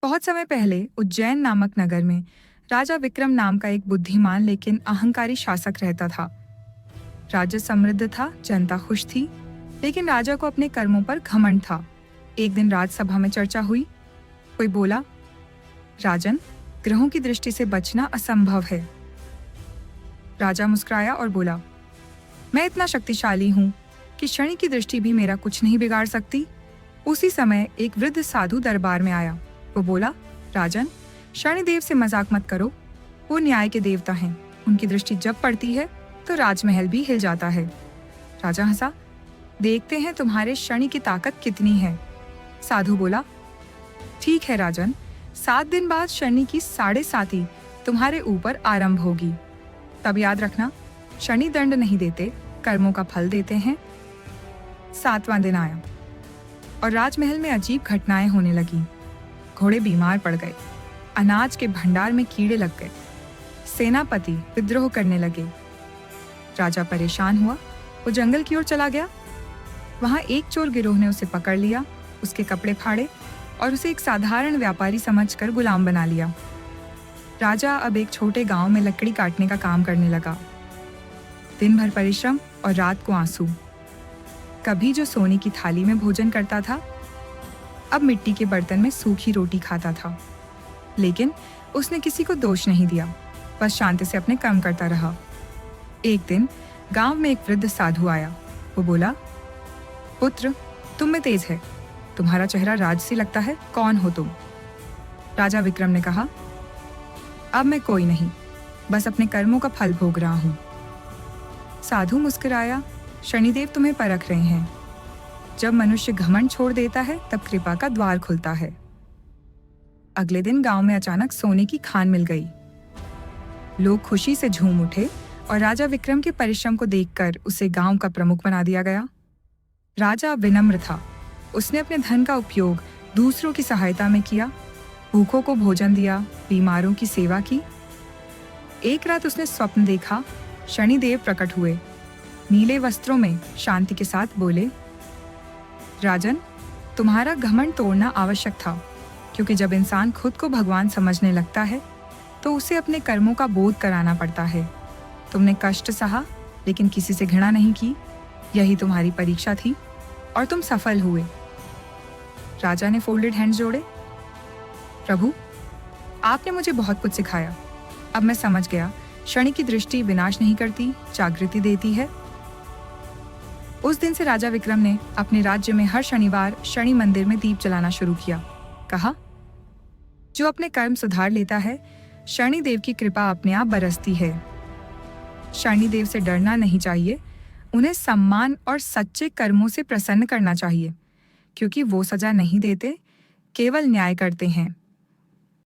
बहुत समय पहले उज्जैन नामक नगर में राजा विक्रम नाम का एक बुद्धिमान लेकिन अहंकारी शासक रहता था। राज्य समृद्ध था, जनता खुश थी, लेकिन राजा को अपने कर्मों पर घमंड था। एक दिन राजसभा में चर्चा हुई। कोई बोला, राजन, ग्रहों की दृष्टि से बचना असंभव है। राजा मुस्कुराया और बोला, मैं इतना शक्तिशाली हूं कि शनि की दृष्टि भी मेरा कुछ नहीं बिगाड़ सकती। उसी समय एक वृद्ध साधु दरबार में आया। वो बोला, राजन, शनिदेव से मजाक मत करो, वो न्याय के देवता हैं। उनकी दृष्टि जब पड़ती है तो राजमहल भी हिल जाता है। राजा हंसा, देखते हैं तुम्हारे शनि की ताकत कितनी है। साधु बोला, ठीक है राजन, 7 दिन बाद शनि की 7.5 तुम्हारे ऊपर आरंभ होगी। तब याद रखना, शनि दंड नहीं देते, कर्मों का फल देते हैं। 7वां दिन आया और राजमहल में अजीब घटनाएं होने लगी। घोड़े बीमार पड़ गए, अनाज के भंडार में कीड़े लग गए, सेनापति विद्रोह करने लगे। राजा परेशान हुआ, वो जंगल की ओर चला गया। वहां एक चोर गिरोह ने उसे पकड़ लिया, उसके कपड़े फाड़े और उसे एक साधारण व्यापारी समझकर गुलाम बना लिया। राजा अब एक छोटे गांव में लकड़ी काटने का काम करने लगा। दिन भर परिश्रम और रात को आंसू। कभी जो सोने की थाली में भोजन करता था, अब मिट्टी के बर्तन में सूखी रोटी खाता था। लेकिन उसने किसी को दोष नहीं दिया, बस शांति से अपने काम करता रहा। एक दिन गांव में एक वृद्ध साधु आया। वो बोला, पुत्र, तुम में तेज है, तुम्हारा चेहरा राजसी लगता है, कौन हो तुम? राजा विक्रम ने कहा, अब मैं कोई नहीं, बस अपने कर्मों का फल भोग रहा हूं। साधु मुस्कुराया, शनिदेव तुम्हें परख रहे हैं। जब मनुष्य घमंड छोड़ देता है तब कृपा का द्वार खुलता है। अगले दिन गांव में अचानक सोने की खान मिल गई। लोग खुशी से झूम उठे और राजा विक्रम के परिश्रम को देखकर उसे गांव का प्रमुख बना दिया गया। राजा विनम्र था, उसने अपने धन का उपयोग दूसरों की सहायता में किया, भूखों को भोजन दिया, बीमारों की सेवा की। एक रात उसने स्वप्न देखा, शनिदेव प्रकट हुए, नीले वस्त्रों में शांति के साथ बोले, राजन, तुम्हारा घमंड तोड़ना आवश्यक था, क्योंकि जब इंसान खुद को भगवान समझने लगता है तो उसे अपने कर्मों का बोध कराना पड़ता है। तुमने कष्ट सहा लेकिन किसी से घृणा नहीं की, यही तुम्हारी परीक्षा थी और तुम सफल हुए। राजा ने फोल्डेड हैंड्स जोड़े, प्रभु, आपने मुझे बहुत कुछ सिखाया। अब मैं समझ गया, शनि की दृष्टि विनाश नहीं करती, जागृति देती है। उस दिन से राजा विक्रम ने अपने राज्य में हर शनिवार शनि मंदिर में दीप जलाना शुरू किया। कहा, जो अपने कर्म सुधार लेता है, शनि देव की कृपा अपने आप बरसती है। शनि देव से डरना नहीं चाहिए, उन्हें सम्मान और सच्चे कर्मों से प्रसन्न करना चाहिए, क्योंकि वो सजा नहीं देते, केवल न्याय करते हैं।